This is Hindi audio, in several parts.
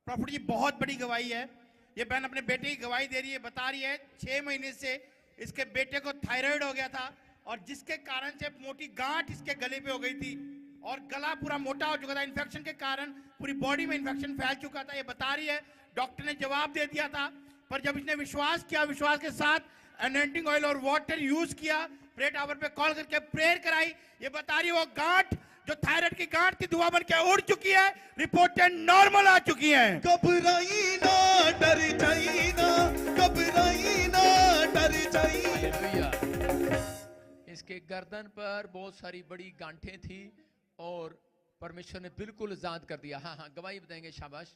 प्रॉफिट जी बहुत बड़ी गवाही है। ये बहन अपने बेटे की गवाही दे रही है, बता रही है 6 महीने से इसके बेटे को थायराइड हो गया था और जिसके कारण से मोटी गांठ इसके गले पे हो गई थी और गला पूरा मोटा हो चुका था। इन्फेक्शन के कारण पूरी बॉडी में इन्फेक्शन फैल चुका था। ये बता रही है डॉक्टर ने जवाब दे दिया था, पर जब इसने विश्वास किया, विश्वास के साथ अनॉइंटिंग ऑयल और वाटर यूज किया, प्रेयर टावर पे कॉल करके प्रेयर कराई, ये बता रही है वो गांठ जो थायराइड की गांठ थी धुआं बन के उड़ चुकी है, रिपोर्टेड नॉर्मल आ चुकी है। घबराई ना डर जाई ना, घबराई ना डर जाई। हालेलुया। इसके गर्दन पर बहुत सारी बड़ी गांठें थी और परमेश्वर ने बिल्कुल आजाद कर दिया। हाँ हाँ, गवाही बताएंगे, शाबाश।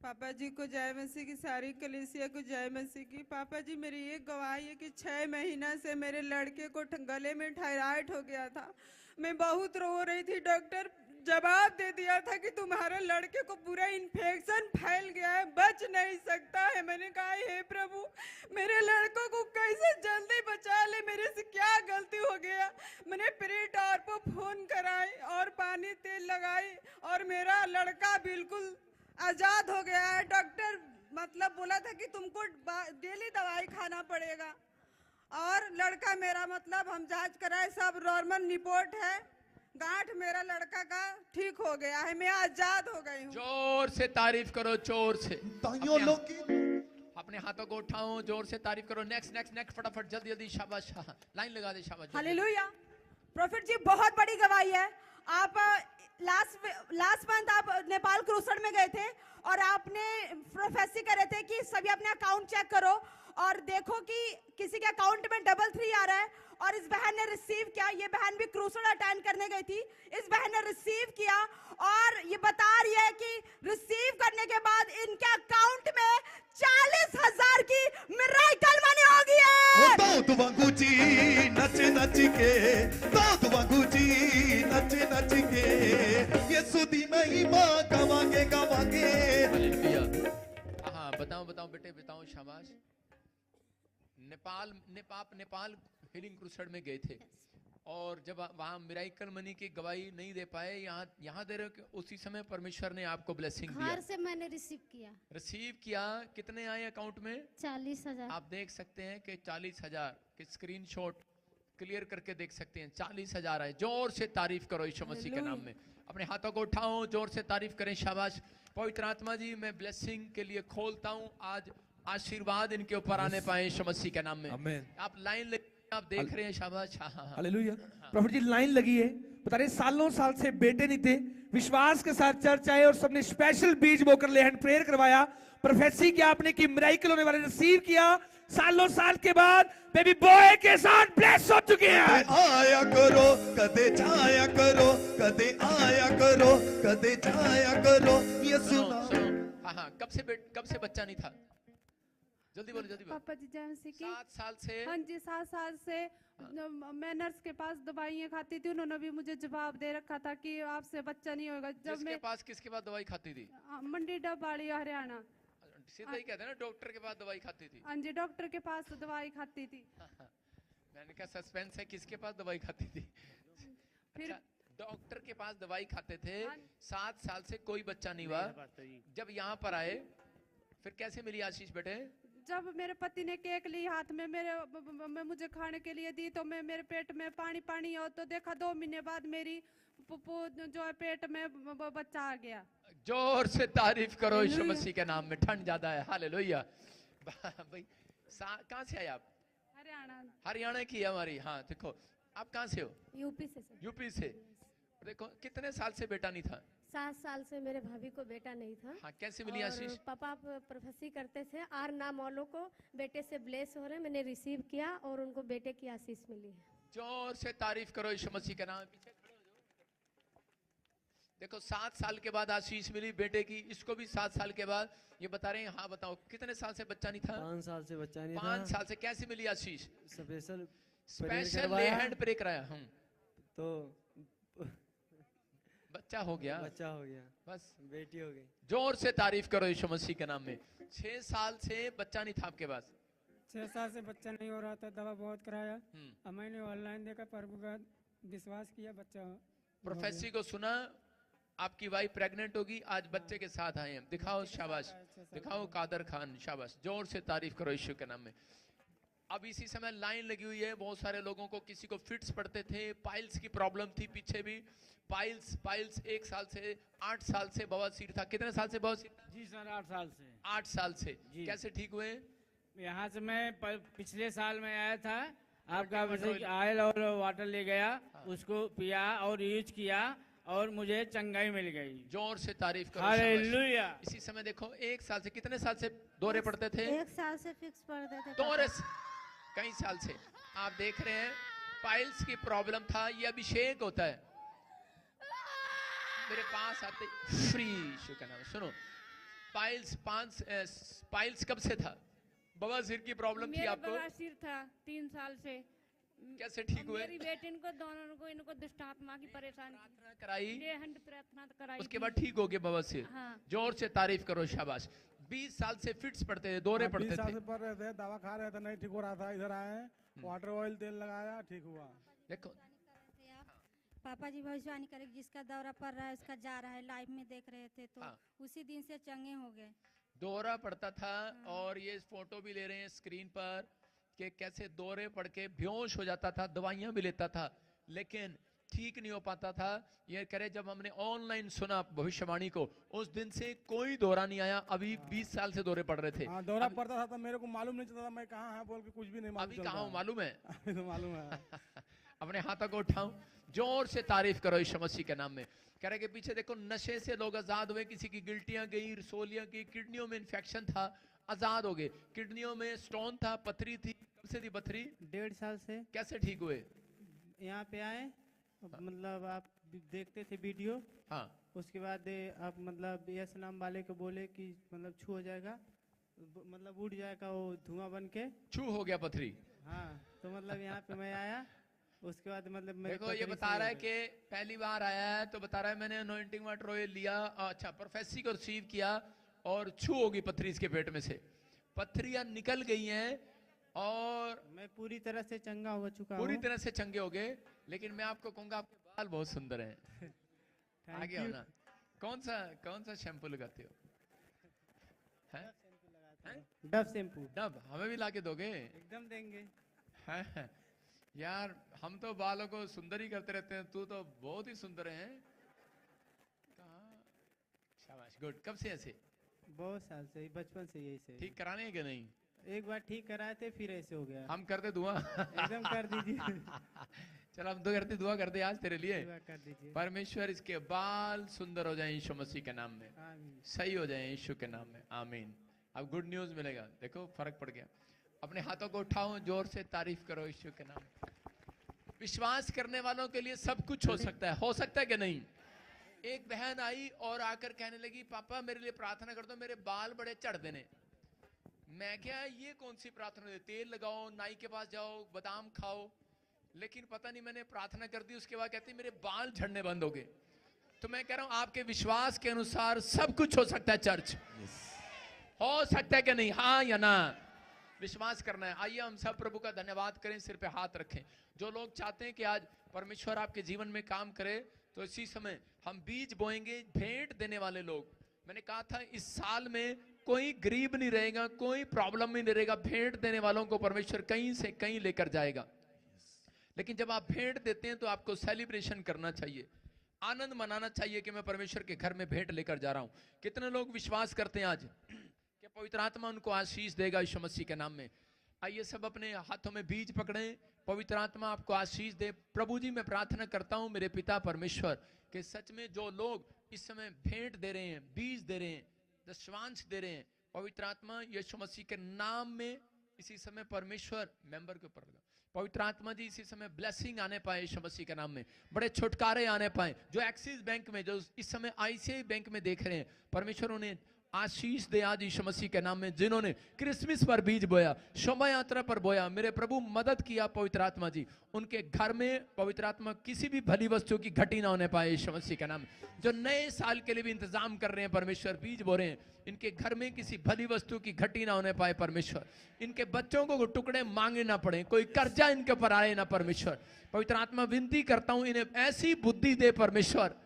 पापा जी को जय मसीह की, सारी कलीसिया को जय मसीह की। पापा जी मेरी ये गवाही है कि 6 महीना से मेरे लड़के को गले में थायराइड हो गया था। मैं बहुत रो रही थी। डॉक्टर जवाब दे दिया था कि तुम्हारे लड़के को पूरा इन्फेक्शन फैल गया है, बच नहीं सकता है। मैंने कहा हे प्रभु, मेरे लड़कों को कैसे जल्दी बचा ले, मेरे से क्या गलती हो गया। मैंने प्रेयर टावर पर फोन कराई और पानी तेल लगाई और मेरा लड़का बिल्कुल आजाद हो गया है। डॉक्टर मतलब बोला था कि तुमको डेली दवाई खाना पड़ेगा और लड़का मेरा मतलब हम जांच कराए, सब नॉर्मल रिपोर्ट है। गांठ मेरा लड़का का ठीक हो गया है, मैं आजाद हो गई हूँ। जोर से तारीफ करो, जोर से। ताइयों लोग अपने हाथों को उठाओ, जोर से तारीफ करो। नेक्स्ट नेक्स्ट नेक्स्ट, फटाफट जल्दी जल्दी, शाबाश। हाँ, लाइन लगा दे, शाबाश। हालेलुया। प्रॉफिट जी बहुत बड़ी गवाही है। आप लास्ट मंथ आप नेपाल क्रूसेड में गए थे और आपने प्रोफेसी करे थे कि सभी अपने अकाउंट चेक करो और देखो कि किसी के अकाउंट में 33 आ रहा है और इस बहन ने रिसीव किया। ये बहन भी क्रूसेड अटेंड करने गई थी, इस बहन ने रिसीव किया और ये बता रही है कि रिसीव करने के बाद इनके अकाउंट में 40,000 की मिरेकल मनी हो गई है। दाऊद वांगू जी नच नच के, दाऊद वांगू जी नच नच के, यीशु दी महिमा गावांगे गावांगे। हालेलुया। हाँ, बताओ बताओ बेटे, बताओ, शाबाश। नेपाल हीलिंग क्रूसेड में गए थे और जब वहां मिराइकल मनी की गवाही नहीं दे पाए, यहाँ दे रहे हो कि उसी समय परमेश्वर ने आपको ब्लेसिंग दिया। घर से मैंने रिसीव किया। कितने आए अकाउंट में? 40,000। आप देख सकते हैं कि 40,000 के स्क्रीनशॉट क्लियर करके देख सकते हैं। 40,000 आए। जोर से तारीफ करो यीशु मसीह के नाम में। अपने हाथों को उठाओ, जोर से तारीफ करें, शाबाश। पवित्र आत्मा जी, मैं ब्लेसिंग के लिए खोलता हूँ, आज आशीर्वाद इनके ऊपर आने पाए यीशु मसीह के नाम में। आमीन। आप लाइन आप देख रहे हैं, शाबाश। हालेलुया। प्रॉफिट जी लाइन लगी है, बता रहे सालों साल से बेटे नहीं थे, विश्वास के साथ चर्च आए और सबने स्पेशल बीज बोकर ले हैंड प्रेयर करवाया, प्रोफेसी किया आपने कि मिरेकल होने वाले, रिसीव किया। सालों साल के बाद बेबी बॉय के साथ ब्लेस हो चुके हैं। आया करो कदे जाया करो, कदे आया करो कदे जाया करो, यीशु नाम। हाँ, कब से बच्चा नहीं था? जल्दी बोलो, जल्दी बोलो। पापा जी जय मसीह की। 7 साल से। हाँ जी, 7 साल से मैं नर्स के पास दवाइयाँ खाती थी। उन्होंने भी मुझे जवाब दे रखा था कि आपसे बच्चा नहीं होगा। जब मैं किसके पास दवाई खाती थी? मंडी डबाड़ी हरियाणा। सीधा ही कहते हैं ना, डॉक्टर के पास दवाई खाती थी। हाँ जी, डॉक्टर के पास दवाई खाती थी। मैंने कहा सस्पेंस है, किसके पास दवाई खाती थी? फिर डॉक्टर के पास दवाई खाते थे। 7 साल से कोई बच्चा नहीं हुआ। जब यहाँ पर आए फिर कैसे मिली आशीष बेटे? जब मेरे पति ने केक ली हाथ में, मुझे खाने के लिए दी तो मैं मेरे पेट में पानी पानी हो तो देखा 2 महीने बाद मेरी पुप्पू जो है पेट में बच्चा आ गया। जोर से तारीफ करो यीशु मसीह के नाम में। ठंड ज्यादा है। हालेलुया। भाई कहाँ से आए आप? हरियाणा की हमारी। हाँ, देखो आप कहाँ से हो? यूपी से। देखो कितने साल से बेटा नहीं था? 7 साल से मेरे भाभी को बेटा नहीं था। हाँ, कैसे मिली आशीष? पापा प्रोफेसी करते थे और नाम वालों को बेटे से ब्लेस हो रहे, मैंने रिसीव किया और उनको बेटे की आशीष मिली है। जोर से तारीफ करो यीशु मसीह के नाम। पीछे खड़े हो जाओ। देखो 7 साल के बाद आशीष मिली बेटे की, इसको भी 7 साल के बाद। ये बता रहे हैं। हाँ बताओ, कितने साल से बच्चा नहीं था? 5 साल से बच्चा नहीं था। 5 साल से कैसे मिली आशीष? स्पेशल हैंड प्रे कराया हम तो बच्चा हो गया। बस बेटी हो गई। जोर से तारीफ करो यीशु मसीह के नाम में। 6 साल से बच्चा नहीं था आपके पास? 6 साल से बच्चा नहीं हो रहा था, दवा बहुत कराया। अब मैंने ऑनलाइन देखा, प्रभु का विश्वास किया, बच्चा। प्रोफेसी को सुना आपकी वाइफ प्रेग्नेंट होगी, आज बच्चे के साथ आए हैं। दिखाओ, शाबाश, दिखाओ कादर खान, शाबाश, जोर से तारीफ करो यीशु के नाम में। अब इसी समय लाइन लगी हुई है, बहुत सारे लोगों को, किसी को फिट्स पड़ते थे, पाइल्स की प्रॉब्लम थी, पीछे भी पाइल्स 1 साल से 8 साल से बवासीर था। कितने साल से बवासीर था? जी सर, 8 साल से। 8 साल से। जी। कैसे ठीक हुए? यहाँ से मैं पिछले साल में आया था, आपका ऑयल और वाटर ले गया, उसको पिया और यूज किया और मुझे चंगाई मिल गई। जोर से तारीफ करो। हालेलुया। इसी समय देखो, 1 साल से, कितने साल से दौरे पड़ते थे? 1 साल से फिक्स पड़ते थे। दौरे कई साल से आप देख रहे हैं, पाइल्स की प्रॉब्लम था। ये अभिषेक होता है, मेरे पास आते फ्री यीशु का नाम। सुनो, पाइल्स कब से था? बवासीर की प्रॉब्लम थी आपको? बवासीर था 3 साल से। कैसे ठीक हुए? मेरी बेटी इनको दोनों को इनको दुष्ट आत्मा की परेशानी कराई, प्रार्थना कराई, उसके बाद ठीक हो गए बवासीर। हाँ। जोर से तारीफ करो, शाबाश। 20 साल से फिट्स पड़ते थे, दौरे पड़ते 20 साल थे। से पड़ रहे थे, दवा खा रहे थे, नहीं ठीक हो रहा था। इधर आए, वाटर ऑयल तेल लगाया, ठीक हुआ। देखो, पापा जी भविष्यवाणी करे, जिसका दौरा पड़ रहा है उसका जा रहा है, लाइव में देख रहे थे तो हाँ। उसी दिन से चंगे हो गए। दौरा पड़ता था, और ये फोटो भी ले रहे हैं स्क्रीन पर कि कैसे दौरे पड़ के बेहोश हो जाता था, दवाइयां भी लेता था, लेकिन ठीक नहीं हो पाता था। ये करे, जब हमने ऑनलाइन सुना भविष्यवाणी को, उस दिन से कोई दौरा नहीं आया। अभी 20 साल से दौरे पड़ रहे थे। हाँ, दौरा पड़ता था तो मेरे को मालूम नहीं चलता था मैं कहाँ है, बोल के कुछ भी नहीं मालूम। अभी कहाँ हूँ मालूम है? अभी तो मालूम है। अपने हाथों को उठाऊं, जोर से तारीफ करो यीशु मसीह के नाम में। कह रहे कि पीछे देखो, नशे से लोग आजाद हुए, किसी की गिल्टियां गई, रसोलियां की, किडनियों में इन्फेक्शन था, आजाद हो गए। किडनियों में स्टोन था, पथरी थी। कब से थी पथरी? 1.5 साल से। कैसे ठीक हुए? यहाँ पे आए, मतलब आप देखते थे वीडियो, हाँ। उसके बाद आप मतलब यस नाम वाले को बोले कि मतलब छू हो जाएगा, मतलब उड़ जाएगा वो धुआं बन के, छू हो गया पथरी। हाँ, तो मतलब यहाँ पे मैं आया, उसके बाद मतलब मेरे देखो, ये बता रहा है कि पहली बार आया है, तो बता रहा है मैंने अनॉइंटिंग वाटर ऑयल लिया, अच्छा, प्रोफेसी को रिसीव किया, और छू होगी पथरी इसके पेट में से, पथरियां निकल गई हैं, और मैं पूरी तरह से चंगा हो चुका हूँ। पूरी तरह से चंगे हो गए। लेकिन मैं आपको कहूंगा, आपके बाल बहुत सुंदर हैं। आगे आओ ना। कौन सा शैम्पू लगाते हो? Dove shampoo. डव हमें भी लाके दोगे? एकदम देंगे। हैं? यार, हम तो बालों को सुंदर ही करते रहते हैं, तू तो बहुत ही सुंदर है। कहाँ? शाबाश, गुड। कब से ऐसे? बहुत साल से, बचपन से यही से। ठीक कराने हैं कि नहीं? एक बार ठीक कराए थे, फिर ऐसे हो गया। हम करते दुआ। एकदम कर दीजिए। चलो, हम तो करते दुआ करते आज तेरे लिए। दुआ कर दीजिए। परमेश्वर इसके बाल सुंदर हो जाए यीशु मसीह के नाम में, आमीन। सही हो जाए यीशु के नाम में, आमीन। अब गुड न्यूज मिलेगा। देखो, फर्क पड़ गया। अपने हाथों को उठाओ, जोर से तारीफ करो यीशु के नाम। विश्वास करने वालों के लिए सब कुछ हो सकता है कि नहीं? एक बहन आई और आकर कहने लगी, पापा मेरे लिए प्रार्थना कर दो, मेरे बाल बड़े चढ़ देने। मैं क्या, ये कौन सी प्रार्थना है? तेल लगाओ, नाई के पास जाओ, बादाम खाओ। लेकिन पता नहीं, मैंने प्रार्थना कर दी, उसके बाद कहती मेरे बाल झड़ने बंद हो गए। तो मैं कह रहा हूं, आपके विश्वास के अनुसार सब कुछ हो सकता है। चर्च हो सकता है कि नहीं? हाँ या ना? विश्वास करना है। आइए हम सब प्रभु का धन्यवाद करें, सिर पे हाथ रखें। जो लोग चाहते हैं कि आज परमेश्वर आपके जीवन में काम करे, तो इसी समय हम बीज बोएंगे। भेंट देने वाले लोग, मैंने कहा था इस साल में कोई गरीब नहीं रहेगा, कोई प्रॉब्लम नहीं रहेगा। भेंट देने वालों को परमेश्वर कहीं से कहीं लेकर जाएगा। लेकिन जब आप भेंट देते हैं तो आपको सेलिब्रेशन करना चाहिए, आनंद मनाना चाहिए कि मैं परमेश्वर के घर में भेंट लेकर जा रहा हूं। कितने लोग विश्वास करते हैं आज कि पवित्र आत्मा उनको आशीष देगा यीशु मसीह के नाम में? आइए सब अपने हाथों में बीज पकड़ें, पवित्र आत्मा आपको आशीष दे। प्रभु जी, मैं प्रार्थना करता हूं मेरे पिता परमेश्वर कि सच में जो लोग इस समय भेंट दे रहे हैं, बीज दे रहे हैं, दशवांश दे रहे हैं, पवित्र आत्मा यीशु मसीह के नाम में इसी समय परमेश्वर मेंबर के ऊपर लगा। पवित्र आत्मा जी इसी समय ब्लेसिंग आने पाए यीशु मसीह के नाम में, बड़े छुटकारे आने पाए। जो एक्सिस बैंक में, जो इस समय आईसीआई बैंक में देख रहे हैं, परमेश्वर उन्हें आशीष दे आज यीशु मसीह के नाम में। जिन्होंने क्रिसमस पर बीज बोया, शोभा यात्रा पर बोया, मेरे प्रभु मदद किया पवित्र आत्मा जी, उनके घर में पवित्र आत्मा किसी भी भली वस्तु की घटी ना होने पाए यीशु मसीह के नाम में। जो नए साल के लिए भी इंतजाम कर रहे हैं परमेश्वर, बीज बो रहे हैं, इनके घर में किसी भली वस्तु की घटी ना होने पाए परमेश्वर। इनके बच्चों को टुकड़े मांगे ना पड़े, कोई कर्जा इनके ऊपर आए ना परमेश्वर। पवित्र आत्मा विनती करता हूं, इन्हें ऐसी बुद्धि दे परमेश्वर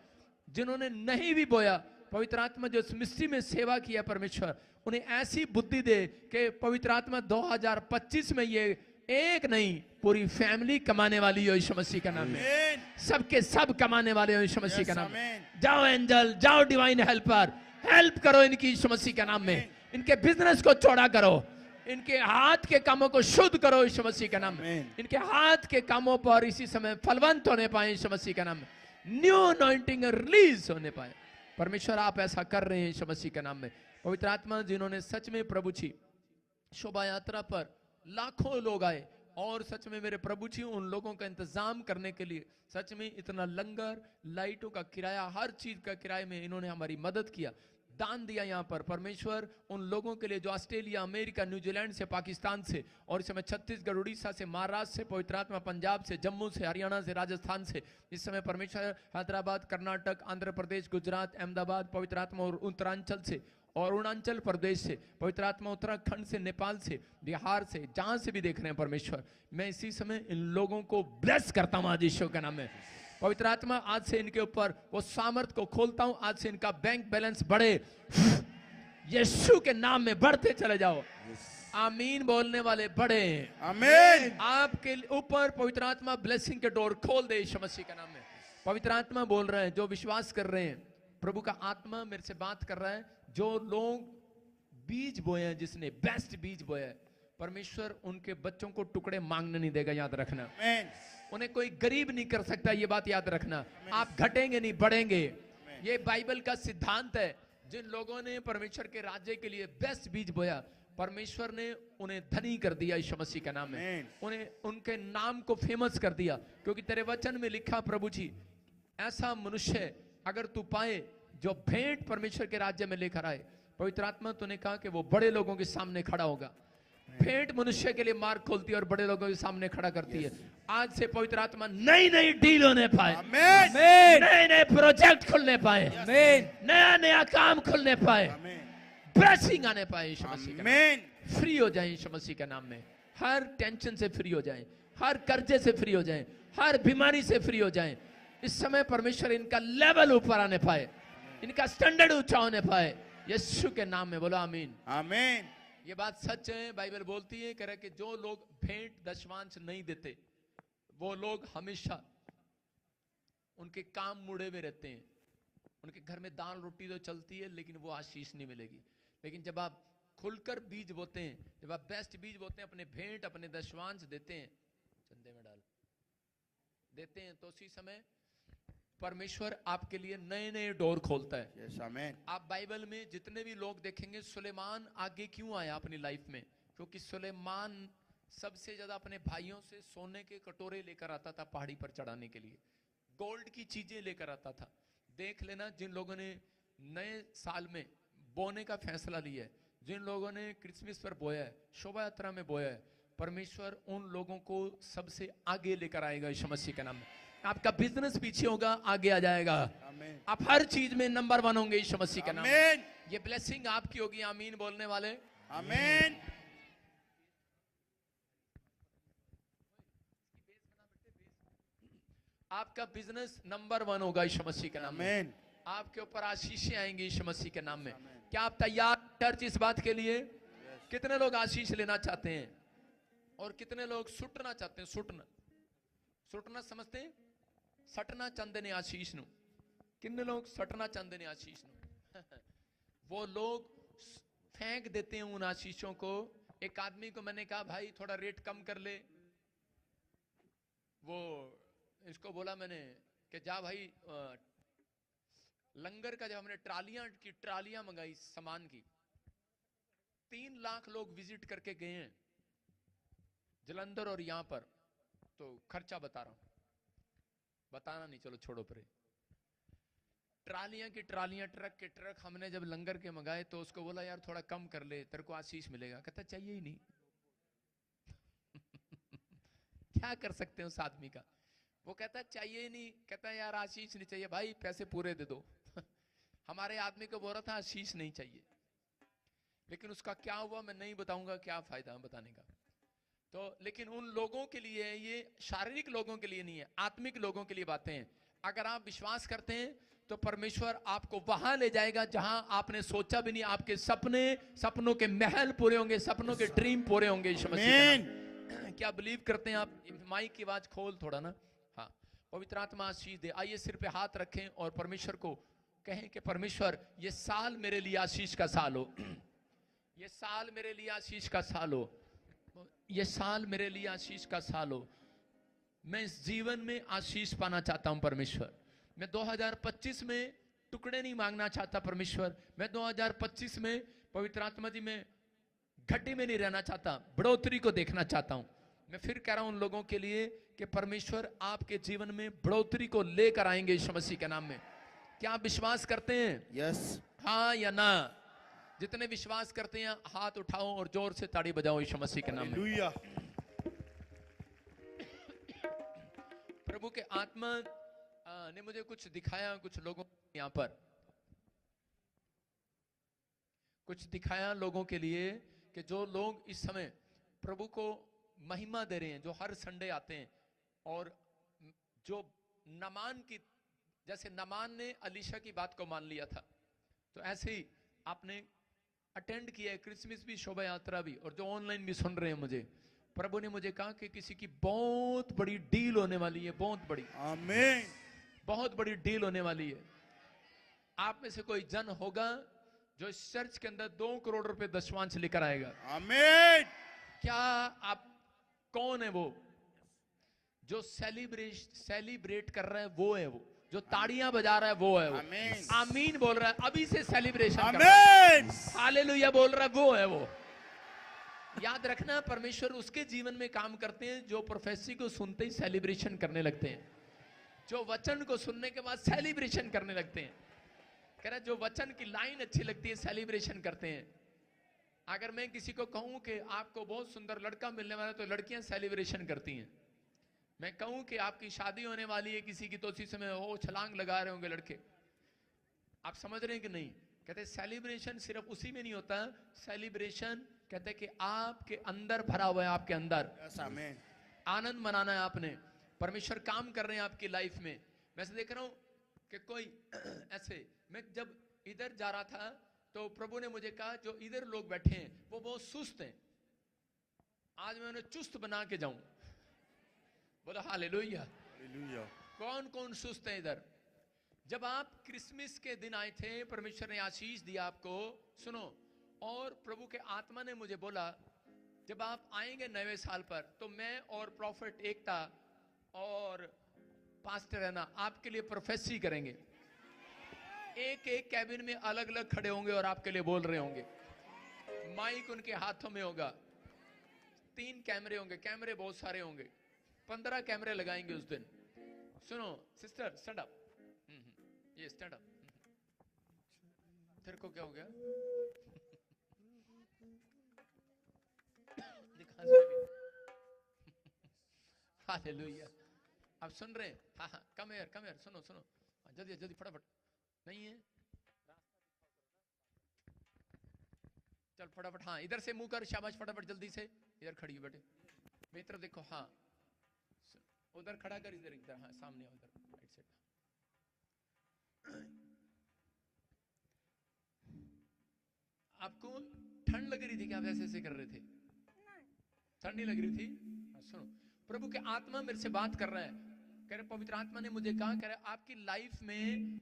जिन्होंने नहीं भी बोया, पवित्र आत्मा जो इस मिस्ट्री में सेवा किया परमेश्वर, उन्हें ऐसी बुद्धि दे कि पवित्र आत्मा 2025 में ये एक नहीं पूरी फैमिली कमाने वाली हो यीशु मसीह का नाम में। सबके सब कमाने वाले हो यीशु मसीह का नाम में। जाओ एंजल, जाओ डिवाइन हेल्पर, हेल्प करो इनकी यीशु मसीह का नाम में। इनके बिजनेस को चौड़ा करो, इनके हाथ के कामों को शुद्ध करो यीशु मसीह का नाम में। इनके हाथ के कामों पर इसी समय फलवंत होने पाए यीशु मसीह का नाम में। न्यू अनॉइंटिंग रिलीज होने पाए। परमेश्वर आप ऐसा कर रहे हैं यीशु मसीह के नाम में। पवित्र आत्मा जिन्होंने सच में प्रभु जी शोभा यात्रा पर लाखों लोग आए, और सच में मेरे प्रभु जी उन लोगों का इंतजाम करने के लिए सच में इतना लंगर, लाइटों का किराया, हर चीज का किराए में इन्होंने हमारी मदद किया, दान दिया यहाँ पर। परमेश्वर उन लोगों के लिए जो ऑस्ट्रेलिया, अमेरिका, न्यूजीलैंड से, पाकिस्तान से, और इस समय छत्तीसगढ़, उड़ीसा से, महाराष्ट्र से, पवित्र आत्मा पंजाब से, जम्मू से, हरियाणा से, राजस्थान से, इस समय परमेश्वर हैदराबाद, कर्नाटक, आंध्र प्रदेश, गुजरात, अहमदाबाद, पवित्र आत्मा और उत्तरांचल से और अरुणाचल प्रदेश से, पवित्र आत्मा उत्तराखंड से, नेपाल से, बिहार से, जहां से भी देख रहे हैं परमेश्वर, मैं इसी समय इन लोगों को ब्लेस करता हूं आज यीशु के नाम में। पवित्र आत्मा आज से इनके ऊपर वो सामर्थ को खोलता हूं, आज से इनका बैंक बैलेंस बढ़े, यीशु के नाम में बढ़ते चले जाओ। आमीन बोलने वाले बढ़े, आमीन। आपके ऊपर पवित्र आत्मा ब्लेसिंग के डोर खोल दे यीशु मसीह के नाम में। पवित्र आत्मा बोल रहे हैं, जो विश्वास कर रहे हैं, प्रभु का आत्मा मेरे से बात कर रहा है, जो लोग बीज बोए हैं, जिसने बेस्ट बीज बोया है, परमेश्वर उनके बच्चों को टुकड़े मांगने नहीं देगा, याद रखना। उन्हें कोई गरीब नहीं कर सकता, ये बात याद रखना। आप घटेंगे नहीं, बढ़ेंगे। ये बाइबल का सिद्धांत है। जिन लोगों ने परमेश्वर के राज्य के लिए बेस्ट बीज बोया, परमेश्वर ने उन्हें धनी कर दिया यीशु मसीह के नाम में, उन्हें उनके नाम को फेमस कर दिया, क्योंकि तेरे वचन में लिखा प्रभु जी, ऐसा मनुष्य अगर तू पाए जो भेंट परमेश्वर के राज्य में लेकर आए, पवित्र आत्मा तूने कहा कि वो बड़े लोगों के सामने खड़ा होगा। भेंट मनुष्य के लिए मार्ग खोलती है और बड़े लोगों के सामने खड़ा करती है। आज से पवित्र आत्मा नई नई डील होने पाए, नए नए प्रोजेक्ट खुलने पाए, नया नया काम खुलने पाए, ब्लेसिंग आने पाए यीशु मसीह के नाम में। फ्री हो जाए यीशु मसीह के नाम में। हर टेंशन से फ्री हो जाए, हर कर्जे से फ्री हो जाए, हर बीमारी से फ्री हो जाए। इस समय परमेश्वर इनका लेवल ऊपर आने पाए, इनका स्टैंडर्ड ऊंचा होने पाए, यीशु के नाम में बोलो आमीन। आमीन। ये बात सच है, बाइबल बोलती है कह रहा कि जो लोग भेंट दशमांश नहीं देते, वो लोग हमेशा उनके काम मुड़े हुए रहते हैं। उनके घर में दाल रोटी तो चलती है, लेकिन वो आशीष नहीं मिलेगी। लेकिन जब आप खुलकर बीज बोते हैं, जब आप बेस्ट बीज बोते हैं, अपने भेंट, अपने दशमांश देते हैं, चंदे में डाल देते हैं, तो उसी समय परमेश्वर आपके लिए नए नए डोर खोलता है। यस आमीन। आप बाइबल में जितने भी लोग देखेंगे, सुलेमान आगे क्यों आया अपनी लाइफ में? क्योंकि सुलेमान सबसे ज्यादा अपने भाइयों से सोने के कटोरे लेकर आता था पहाड़ी पर चढ़ाने के लिए, गोल्ड की चीजें लेकर आता था। देख लेना, जिन लोगों ने नए साल में बोने का फैसला लिया है, जिन लोगों ने क्रिसमस पर बोया है, शोभा यात्रा में बोया है, परमेश्वर उन लोगों को सबसे आगे लेकर आएगा यीशु मसीह के नाम में। आपका बिजनेस पीछे होगा, आगे आ जाएगा। आप हर चीज में नंबर 1 होंगे यीशु मसीह के नाम में। ये ब्लेसिंग आपकी होगी। आमीन बोलने वाले आमीन। आपका बिजनेस नंबर 1 होगा यीशु मसीह के नाम में। आपके ऊपर आशीषें आएंगी यीशु मसीह के नाम में। क्या आप तैयार चर्च इस बात के लिए? कितने लोग आशीष लेना चाहते हैं और कितने लोग सुटना चाहते हैं? सुटना समझते हैं? सटना चाहते ने आशीष नु। कितने लोग सटना चाहते ने आशीष नु? वो लोग फेंक देते हैं उन आशीषों को। एक आदमी को मैंने कहा, भाई थोड़ा रेट कम कर ले। वो इसको बोला मैंने कि जा भाई, लंगर का जब हमने ट्रालियां मंगाई सामान की, 3 लाख लोग विजिट करके गए हैं जलंधर और यहां पर। तो खर्चा बता रहा हूं, बताना नहीं, चलो छोड़ो परे। ट्रालियां की ट्रालियां, ट्रक के ट्रक हमने जब लंगर के मंगाए, तो उसको बोला यार थोड़ा कम कर ले, तेरे को आशीष मिलेगा। कहता चाहिए ही नहीं। क्या कर सकते हैं उस आदमी का? वो कहता चाहिए ही नहीं, कहता यार आशीष नहीं चाहिए। भाई पैसे पूरे दे दो। हमारे आदमी को बोल रहा था आशीष नहीं चाहिए, लेकिन उसका क्या हुआ मैं नहीं बताऊंगा, क्या फायदा बताने का। तो लेकिन उन लोगों के लिए, ये शारीरिक लोगों के लिए नहीं है, आत्मिक लोगों के लिए बातें हैं। अगर आप विश्वास करते हैं तो परमेश्वर आपको वहां ले जाएगा जहां आपने सोचा भी नहीं। आपके सपनों के महल पूरे होंगे, सपनों के ड्रीम पूरे होंगे यीशु मसीह के नाम। क्या बिलीव करते हैं आप? माइक की आवाज खोल थोड़ा ना। हाँ, पवित्र आत्मा आशीष दे। आइए सिर पे हाथ रखें और परमेश्वर को कहें कि परमेश्वर ये साल मेरे लिए आशीष का साल हो, ये साल मेरे लिए आशीष का साल हो, ये साल मेरे लिए आशीष का साल हो। मैं इस जीवन में आशीष पाना चाहता हूं परमेश्वर। मैं 2025 में टुकड़े नहीं मांगना चाहता परमेश्वर। मैं 2025 में पवित्र आत्मा जी में घटी में नहीं रहना चाहता, बढ़ोतरी को देखना चाहता हूं। मैं फिर कह रहा हूं उन लोगों के लिए कि परमेश्वर आपके जीवन में बढ़ोतरी को लेकर आएंगे यीशु मसीह के नाम में। क्या आप विश्वास करते हैं? यस। हाँ या ना? जितने विश्वास करते हैं हाथ उठाओ और जोर से ताड़ी बजाओ यीशु मसीह के नाम में। हालेलुया। प्रभु के आत्मा ने मुझे कुछ दिखाया, कुछ लोगों यहाँ पर कुछ दिखाया लोगों के लिए कि जो लोग इस समय प्रभु को महिमा दे रहे हैं, जो हर संडे आते हैं, और जो नमान की, जैसे नमान ने अलीशा की बात को मान लिया था, तो ऐसे ही आपने अटेंड किया है क्रिसमस भी, शोभा यात्रा भी, और जो ऑनलाइन भी सुन रहे हैं मुझे, प्रभु ने मुझे कहा कि किसी की बहुत बड़ी डील होने वाली है, बहुत बड़ी। आमीन। बहुत बड़ी डील होने वाली है। आप में से कोई जन होगा जो इस चर्च के अंदर 2 करोड़ रुपए दशवांश लेकर आएगा। आमीन। क्या आप, कौन है वो जो सेलिब्रेट कर रहा है? वो है वो जो ताड़ियां बजा रहा है, वो है वो। आमीन। आमीन बोल रहा है, अभी से सेलिब्रेशन कर आमीन। रहा है, हालेलुया बोल रहा है, वो है वो। याद रखना, परमेश्वर उसके जीवन में काम करते हैं जो प्रोफेसी को सुनते ही सेलिब्रेशन करने लगते हैं, जो वचन को सुनने के बाद सेलिब्रेशन करने लगते हैं। कह रहा जो वचन की लाइन अच्छी लगती है सेलिब्रेशन करते हैं। अगर मैं किसी को कहूं कि आपको बहुत सुंदर लड़का मिलने वाला है, तो लड़कियां सेलिब्रेशन करती हैं। मैं कहूं कि आपकी शादी होने वाली है किसी की, तो उसी समय वो छलांग लगा रहे होंगे लड़के। आप समझ रहे हैं कि नहीं? कहते सेलिब्रेशन सिर्फ उसी में नहीं होता, सेलिब्रेशन कहते हैं कि आपके अंदर भरा हुआ है, आपके अंदर आनंद मनाना है आपने। परमेश्वर काम कर रहे हैं आपकी लाइफ में। मैं से देख रहा हूं कि कोई ऐसे, मैं जब इधर जा रहा था तो प्रभु ने मुझे कहा जो इधर लोग बैठे हैं वो बहुत सुस्त हैं, आज मैं उन्हें चुस्त बना के जाऊं। बोलो हालेलुया। हालेलुया। कौन कौन सुस्त है इधर? जब आप क्रिसमस के दिन आए थे, परमेश्वर ने आशीष दिया आपको। सुनो, और प्रभु के आत्मा ने मुझे बोला जब आप आएंगे नए साल पर, तो मैं और प्रॉफिट एकता और पास्टर है ना, आपके लिए प्रोफेसी करेंगे। एक एक कैबिन में अलग अलग खड़े होंगे और आपके लिए बोल रहे होंगे। माइक उनके हाथों में होगा, 3 कैमरे होंगे, कैमरे बहुत सारे होंगे, 15 कैमरे लगाएंगे उस दिन। सुनो सिस्टर, स्टैंड अप। ये स्टैंड अप। तेरे को क्या हो गया? दिखा हालेलुया। आप सुन रहे हैं? हाँ हाँ, कम हियर, सुनो सुनो, जल्दी जल्दी फटाफट। नहीं है? चल फटाफट। हाँ, इधर से मुंह कर, शाबाश, फटाफट जल्दी से। इधर खड़ी हो बेटे, मेरी तरफ देखो। हाँ, उधर खड़ा कर, इधर इधर। हाँ, सामने उधर राइट साइड। आपको ठंड लग रही थी क्या? आप ऐसे ऐसे कर रहे थे? ठंड नहीं लग रही थी? सुनो, प्रभु के आत्मा मेरे से बात कर रहा है। कह रहे पवित्र आत्मा ने मुझे कहा, कह रहे आपकी लाइफ में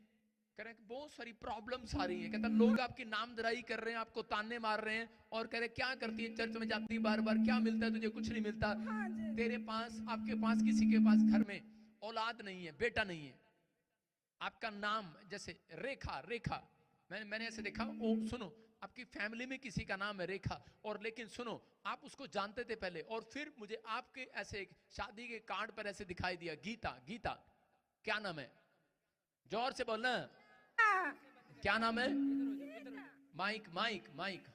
कह रहे बहुत सारी प्रॉब्लम्स आ रही हैं। कहता लोग आपकी नामधराई कर रहे हैं, आपको ताने मार रहे हैं, और कह रहे क्या करती है, चर्च में जाती है बार बार, क्या मिलता है तुझे? कुछ नहीं मिलता। तेरे पास, आपके पास, किसी के पास घर में औलाद नहीं है, बेटा नहीं है। आपका नाम जैसे रेखा, मैंने ऐसे देखा। ओ सुनो, आपकी फैमिली में किसी का नाम है रेखा, और लेकिन सुनो, आप उसको जानते थे पहले, और फिर मुझे आपके ऐसे शादी के कार्ड पर ऐसे दिखाई दिया गीता। क्या नाम है? जोर से बोलना, क्या नाम है? माइक।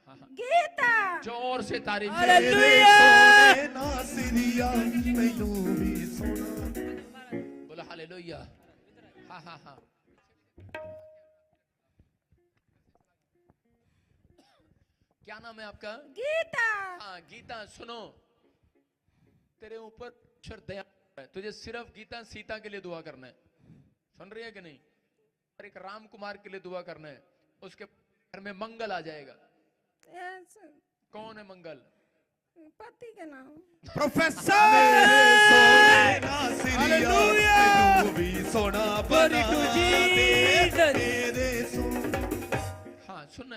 हाँ हाँ, गीता। जोर से तारीफ। बोलो हालेलुया। हाँ। क्या नाम है आपका? गीता। हाँ गीता, सुनो, तेरे ऊपर ईश्वर दया है, तुझे सिर्फ गीता सीता के लिए दुआ करना है। सुन रही है कि नहीं? एक राम कुमार के लिए दुआ करना है, उसके घर में मंगल आ जाएगा। कौन है मंगल? पति के नाम प्रोफेसर सोना बना हाँ सुन,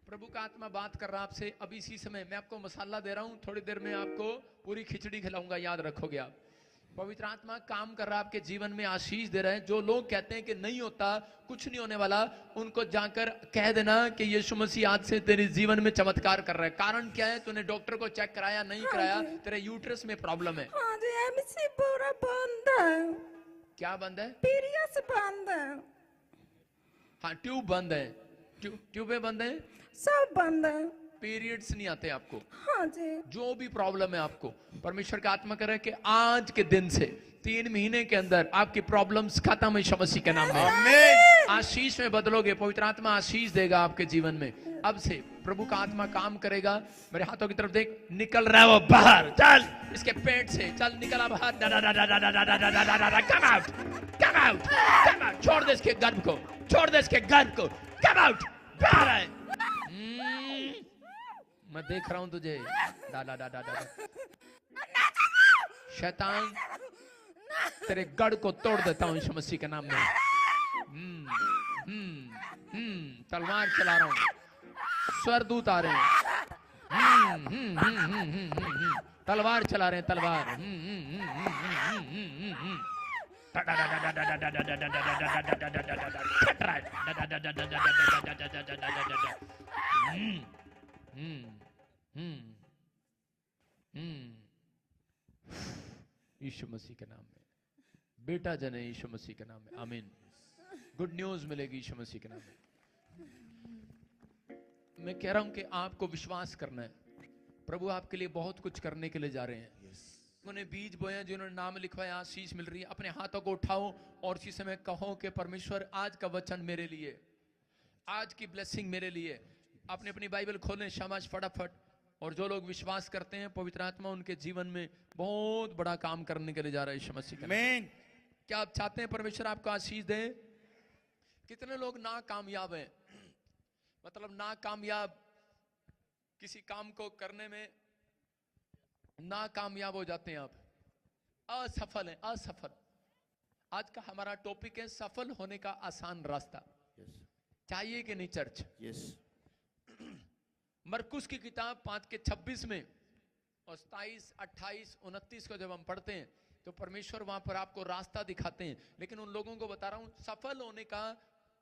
प्रभु का आत्मा बात कर रहा आपसे अभी इसी समय। मैं आपको मसाला दे रहा हूं, थोड़ी देर में आपको पूरी खिचड़ी खिलाऊंगा, याद रखोगे आप। पवित्र आत्मा काम कर रहा है आपके जीवन में, आशीष दे रहे हैं। जो लोग कहते हैं कि नहीं होता, कुछ नहीं होने वाला, उनको जाकर कह देना कि यीशु मसीह आज से तेरे जीवन में चमत्कार कर रहा है। कारण क्या है? तूने डॉक्टर को चेक कराया, नहीं कराया, तेरे यूट्रस में प्रॉब्लम है। हाँ जी, एमसी पूरा बंद है। क्या बंद है? पीरियड्स बंद है। हाँ, ट्यूब बंद है, ट्यूबें बंद है, सब बंद है। पीरियड्स नहीं आते आपको। हाँ जी। जो भी प्रॉब्लम है आपको, परमेश्वर का आत्मा करे कि आज के दिन से 3 महीने के अंदर आपकी प्रॉब्लम्स खत्म है यीशु मसीह के नाम में। आमीन। आशीष में बदलोगे, पवित्र आत्मा आशीष देगा आपके जीवन में। अब से प्रभु का आत्मा काम करेगा। मेरे हाथों की तरफ देख, निकल रहा है वो बाहर, चल इसके पेट से, चल निकल बाहर, come out, come out, come out, छोड़ दे इसके गर्भ को, छोड़ दे इसके गर्भ को, कम आउट, बाहर है। मैं देख रहा हूं तुझे, शैतान तेरे गढ़ को तोड़ देता हूं यीशु मसीह के नाम में। तलवार चला रहा हूं, स्वरदूत आ रहे हैं, तलवार चला रहे हैं, तलवार। यीशु मसीह के नाम में बेटा जन है, यीशु मसीह के नाम में, आमीन। गुड न्यूज मिलेगी यीशु मसीह के नाम में। मैं कह रहा हूं कि आपको विश्वास करना है, प्रभु आपके लिए बहुत कुछ करने के लिए जा रहे हैं। उन्होंने बीज बोए, जिन्होंने नाम लिखवाया, आशीष मिल रही है। अपने हाथों को उठाओ और इसी समय कहो कि परमेश्वर आज का वचन मेरे लिए, आज की ब्लेसिंग मेरे लिए। आपने अपनी बाइबल खोलें, शाबाश, फटाफट। और जो लोग विश्वास करते हैं, पवित्र आत्मा उनके जीवन में बहुत बड़ा काम करने के लिए जा रहा है यीशु मसीह के नाम में। क्या आप चाहते हैं परमेश्वर आपको आशीष दे? कितने लोग नाकामयाब हैं, मतलब नाकामयाब, किसी काम को करने में नाकामयाब हो जाते हैं, आप असफल हैं, असफल। आज का हमारा टॉपिक है सफल होने का आसान रास्ता। चाहिए कि नहीं चर्च? मरकुस की किताब 5:26 में और 27, 28, 29 को जब हम पढ़ते हैं तो परमेश्वर वहां पर आपको रास्ता दिखाते हैं। लेकिन उन लोगों को बता रहा हूं, सफल होने का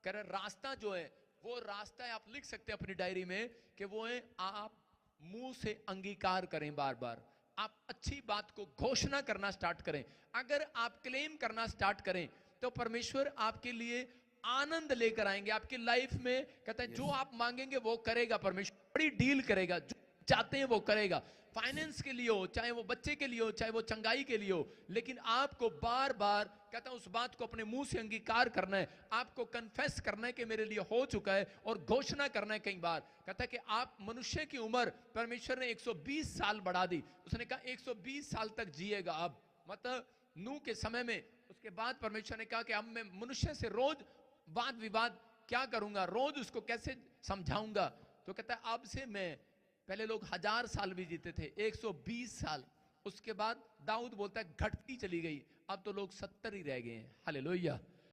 रास्ता जो है, वो रास्ता है, आप लिख सकते हैं अपनी डायरी में कि वो है, आप मुंह से अंगीकार करें, बार बार आप अच्छी बात को घोषणा करना स्टार्ट करें। अगर आप क्लेम करना स्टार्ट करें तो परमेश्वर आपके लिए आनंद लेकर आएंगे आपकी लाइफ में। कहता है जो आप मांगेंगे वो करेगा परमेश्वर, बड़ी डील करेगा, जो चाहते हैं वो करेगा। फाइनेंस के लिए हो, चाहे वो बच्चे के लिए हो, चाहे वो चंगाई के लिए हो, लेकिन आपको बार बार कहता है उस बात को अपने मुंह से अंगीकार करना है, आपको कन्फेस करना है कि मेरे लिए हो चुका है, और घोषणा करना है। कई बार कहता है कि आप, मनुष्य की उम्र परमेश्वर ने 120 साल बढ़ा दी। उसने कहा 120 साल तक जिएगा अब, मतलब नूह के समय में। उसके बाद परमेश्वर ने कहा कि अब मैं मनुष्य से रोज वाद विवाद क्या करूंगा, रोज उसको कैसे समझाऊंगा। तो कहता है अब से मैं, पहले लोग 1000 साल भी जीते थे, 120 साल। उसके बाद दाऊद बोलता है घटती चली गई, अब तो लोग 70 ही रह गए हैं। हालेलुया।